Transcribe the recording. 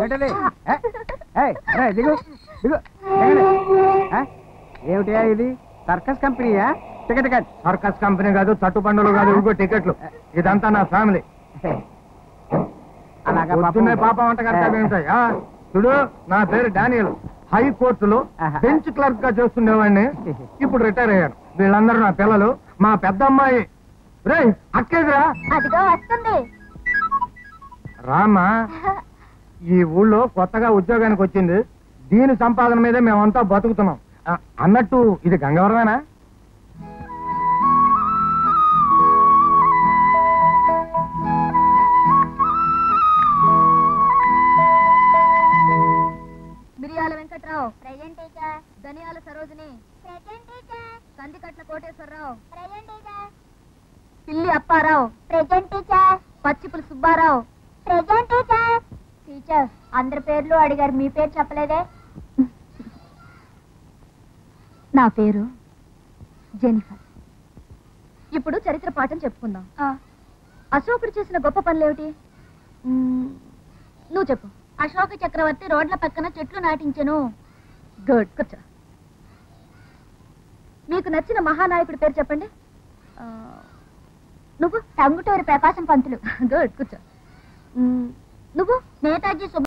ఏమిటది? దిగు దిగు. ఏమిటా ఇది? సర్కస్ కంపెనీయా? టికెట్ కాదు. సర్కస్ కంపెనీ కాదు, చట్టు పండుగలు కాదు, ఇంకో టికెట్లు. ఇదంతా నా ఫ్యామిలీ. అలాగా పాప వంట కడతాయి. చూడు, నా పేరు డానియల్. హైకోర్టులో బెంచ్ క్లర్క్ గా చేస్తుండేవాడిని. ఇప్పుడు రిటైర్ అయ్యాను. వీళ్ళందరూ నా పిల్లలు. మా పెద్ద అమ్మాయి రే అక్కేదిరా, అదిగో వస్తుంది. రామా, ఈ ఊళ్ళో కొత్తగా ఉద్యోగానికి వచ్చింది. దీని సంపాదన మీదే మేమంతా బతుకుతున్నాం. అన్నట్టు ఇది గంగవరమేనా? మిరియాల Venkatrao present teacher. Dhaniyala Sarojini present teacher. Kandikatla Koteswararao present teacher. Pilli Apparao present teacher. Pachipulu Subbarao present teacher. Teacher, అందరి పేర్లు అడిగారు, మీ పేరు చెప్పలేదే? నా పేరు జెనిఫర్. ఇప్పుడు చరిత్ర పాఠం చెప్పుకుందాం. అశోకుడు చేసిన గొప్ప పనులేమిటి? నువ్వు చెప్పు. అశోక చక్రవర్తి రోడ్ల పక్కన చెట్లు నాటించెను. గుడ్, కూర్చో. మీకు నచ్చిన మహానాయకుడి పేరు చెప్పండి. నువ్వు? టంగుటూరి ప్రకాశం పంతులు. గుడ్, కూర్చో. నువ్వు? నేతాజీ